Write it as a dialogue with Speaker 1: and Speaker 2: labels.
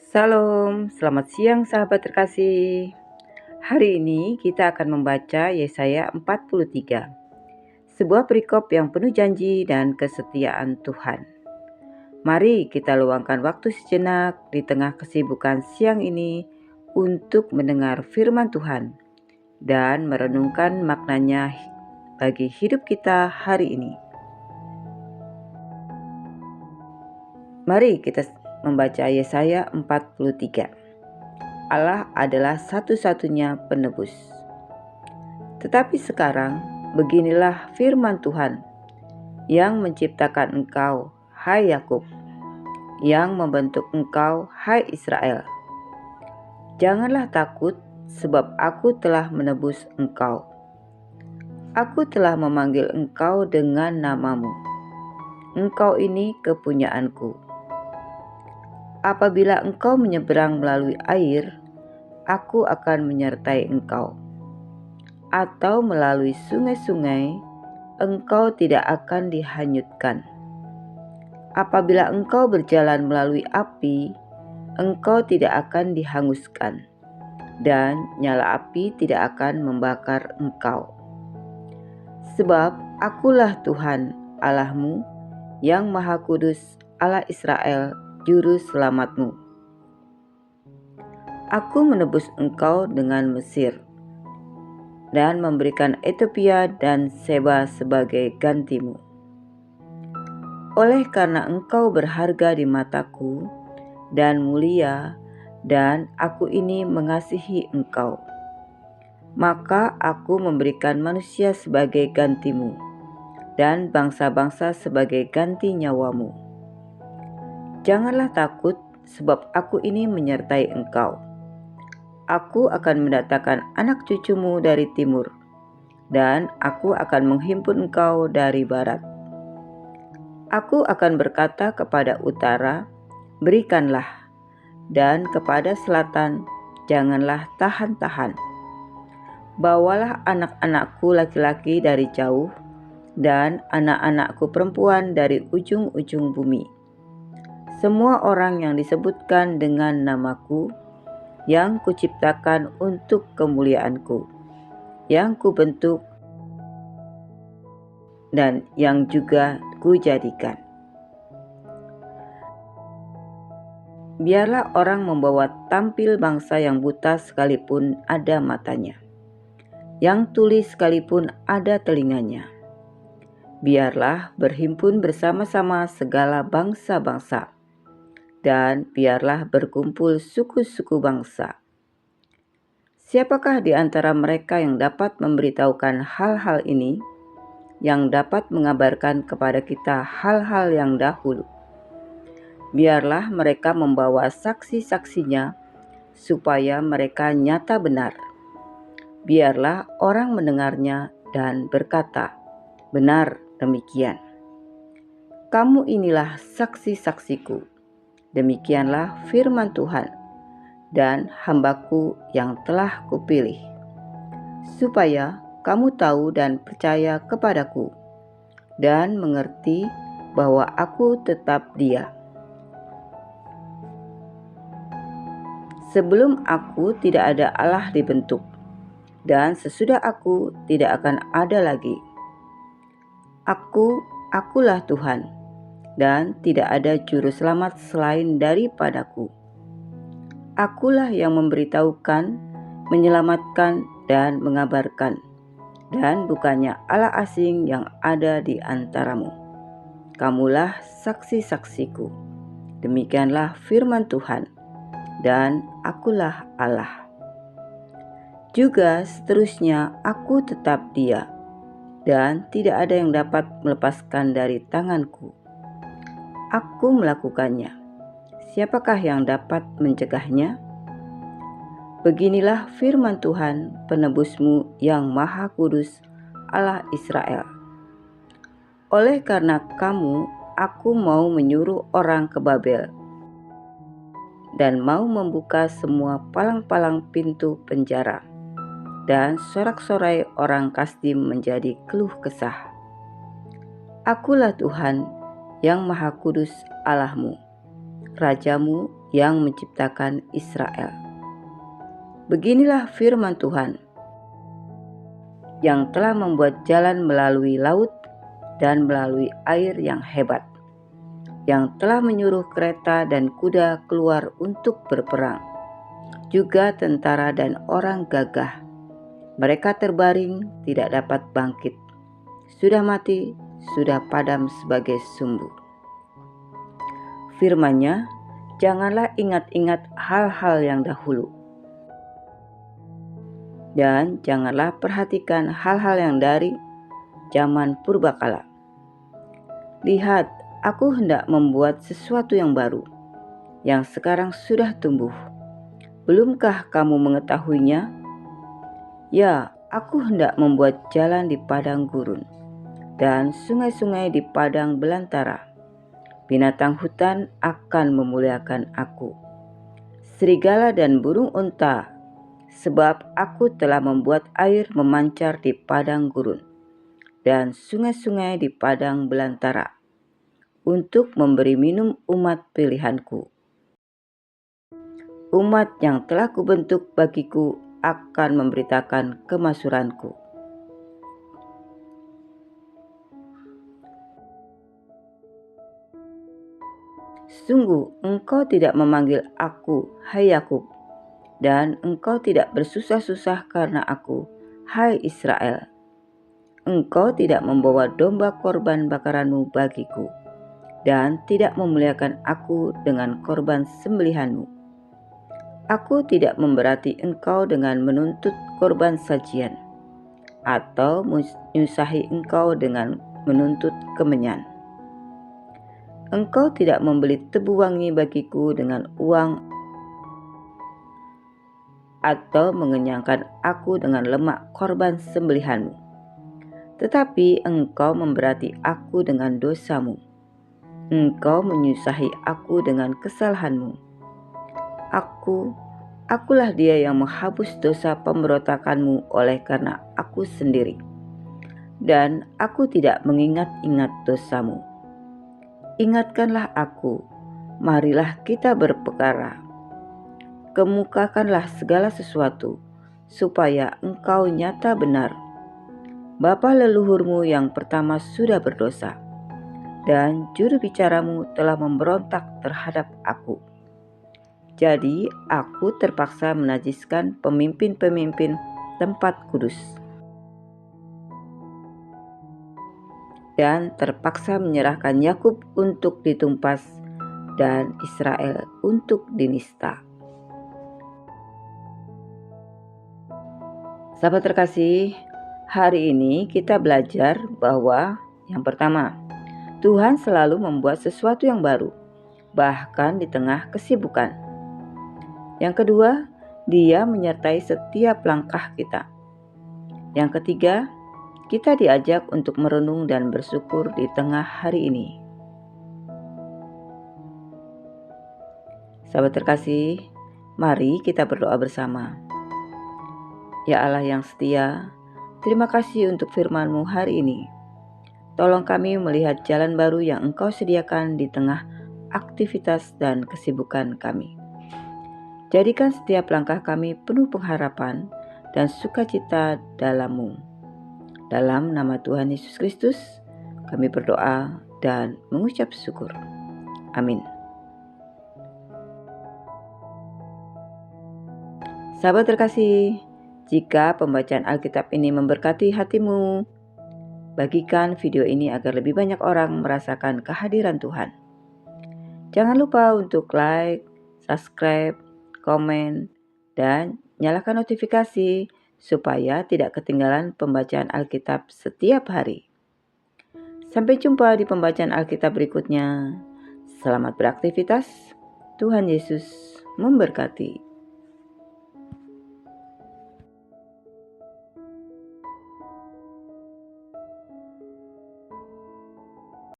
Speaker 1: Salam, selamat siang sahabat terkasih. Hari ini kita akan membaca Yesaya 43, sebuah perikop yang penuh janji dan kesetiaan Tuhan. Mari kita luangkan waktu sejenak di tengah kesibukan siang ini untuk mendengar firman Tuhan dan merenungkan maknanya bagi hidup kita hari ini. Mari kita membaca Yesaya 43. Allah adalah satu-satunya penebus. Tetapi sekarang, beginilah firman Tuhan yang menciptakan engkau, hai Yakub, yang membentuk engkau, hai Israel. Janganlah takut, sebab aku telah menebus engkau. Aku telah memanggil engkau dengan namamu. Engkau ini kepunyaanku. Apabila engkau menyeberang melalui air, aku akan menyertai engkau. Atau melalui sungai-sungai, engkau tidak akan dihanyutkan. Apabila engkau berjalan melalui api, engkau tidak akan dihanguskan, dan nyala api tidak akan membakar engkau. Sebab akulah Tuhan Allahmu, yang Maha Kudus, Allah Israel, Juru Selamatmu. Aku menebus engkau dengan Mesir, dan memberikan Ethiopia dan Seba sebagai gantimu. Oleh karena engkau berharga di mataku dan mulia, dan aku ini mengasihi engkau, maka aku memberikan manusia sebagai gantimu, dan bangsa-bangsa sebagai ganti nyawamu. Janganlah takut, sebab aku ini menyertai engkau. Aku akan mendatangkan anak cucumu dari timur, dan aku akan menghimpun engkau dari barat. Aku akan berkata kepada utara, berikanlah, dan kepada selatan, janganlah tahan-tahan. Bawalah anak-anakku laki-laki dari jauh, dan anak-anakku perempuan dari ujung-ujung bumi. Semua orang yang disebutkan dengan namaku, yang kuciptakan untuk kemuliaanku, yang kubentuk dan yang juga kujadikan. Biarlah orang membawa tampil bangsa yang buta sekalipun ada matanya, yang tuli sekalipun ada telinganya. Biarlah berhimpun bersama-sama segala bangsa-bangsa, dan biarlah berkumpul suku-suku bangsa. Siapakah di antara mereka yang dapat memberitahukan hal-hal ini, yang dapat mengabarkan kepada kita hal-hal yang dahulu? Biarlah mereka membawa saksi-saksinya, supaya mereka nyata benar. Biarlah orang mendengarnya dan berkata, benar demikian. Kamu inilah saksi-saksiku. Demikianlah firman Tuhan, dan hambaku yang telah kupilih, supaya kamu tahu dan percaya kepadaku, dan mengerti bahwa aku tetap Dia. Sebelum aku tidak ada Allah dibentuk, dan sesudah aku tidak akan ada lagi. Akulah Tuhan, dan tidak ada juru selamat selain daripadaku. Akulah yang memberitahukan, menyelamatkan, dan mengabarkan, dan bukannya Allah asing yang ada di antaramu. Kamulah saksi-saksiku. Demikianlah firman Tuhan, dan akulah Allah. Juga seterusnya aku tetap Dia, dan tidak ada yang dapat melepaskan dari tanganku. Aku melakukannya. Siapakah yang dapat mencegahnya? Beginilah firman Tuhan, penebusmu yang Maha Kudus, Allah Israel. Oleh karena kamu, aku mau menyuruh orang ke Babel, dan mau membuka semua palang-palang pintu penjara, dan sorak-sorai orang Kasdim menjadi keluh kesah. Akulah Tuhan yang Maha Kudus Allahmu, Rajamu yang menciptakan Israel. Beginilah firman Tuhan, yang telah membuat jalan melalui laut dan melalui air yang hebat, yang telah menyuruh kereta dan kuda keluar untuk berperang, juga tentara dan orang gagah. Mereka terbaring, tidak dapat bangkit. Sudah mati, sudah padam sebagai sumbu. Firman-Nya, janganlah ingat-ingat hal-hal yang dahulu, dan janganlah perhatikan hal-hal yang dari zaman purbakala. Lihat, aku hendak membuat sesuatu yang baru, yang sekarang sudah tumbuh. Belumkah kamu mengetahuinya? Ya, aku hendak membuat jalan di padang gurun, dan sungai-sungai di padang belantara. Binatang hutan akan memuliakan aku, serigala dan burung unta, sebab aku telah membuat air memancar di padang gurun dan sungai-sungai di padang belantara, untuk memberi minum umat pilihanku. Umat yang telah kubentuk bagiku akan memberitakan kemasyhuranku. Sungguh engkau tidak memanggil aku, hai Yakub, dan engkau tidak bersusah-susah karena aku, hai Israel. Engkau tidak membawa domba korban bakaranmu bagiku, dan tidak memuliakan aku dengan korban sembelihanmu. Aku tidak memberati engkau dengan menuntut korban sajian, atau menyusahi engkau dengan menuntut kemenyan. Engkau tidak membeli tebu wangi bagiku dengan uang, atau mengenyangkan aku dengan lemak korban sembelihanmu. Tetapi engkau memberati aku dengan dosamu. Engkau menyusahi aku dengan kesalahanmu. Akulah dia yang menghapus dosa pemberontakanmu oleh karena aku sendiri. Dan aku tidak mengingat-ingat dosamu. Ingatkanlah aku, marilah kita berperkara. Kemukakanlah segala sesuatu, supaya engkau nyata benar. Bapa leluhurmu yang pertama sudah berdosa, dan juru bicaramu telah memberontak terhadap aku. Jadi aku terpaksa menajiskan pemimpin-pemimpin tempat kudus, dan terpaksa menyerahkan Yakub untuk ditumpas dan Israel untuk dinista. Sahabat terkasih, hari ini kita belajar bahwa yang pertama, Tuhan selalu membuat sesuatu yang baru, bahkan di tengah kesibukan. Yang kedua, Dia menyertai setiap langkah kita. Yang ketiga, kita diajak untuk merenung dan bersyukur di tengah hari ini. Sahabat terkasih, mari kita berdoa bersama. Ya Allah yang setia, terima kasih untuk firman-Mu hari ini. Tolong kami melihat jalan baru yang Engkau sediakan di tengah aktivitas dan kesibukan kami. Jadikan setiap langkah kami penuh pengharapan dan sukacita dalam-Mu. Dalam nama Tuhan Yesus Kristus, kami berdoa dan mengucap syukur. Amin. Sahabat terkasih, jika pembacaan Alkitab ini memberkati hatimu, bagikan video ini agar lebih banyak orang merasakan kehadiran Tuhan. Jangan lupa untuk like, subscribe, komen, dan nyalakan notifikasi supaya tidak ketinggalan pembacaan Alkitab setiap hari. Sampai jumpa di pembacaan Alkitab berikutnya. Selamat beraktivitas. Tuhan Yesus memberkati.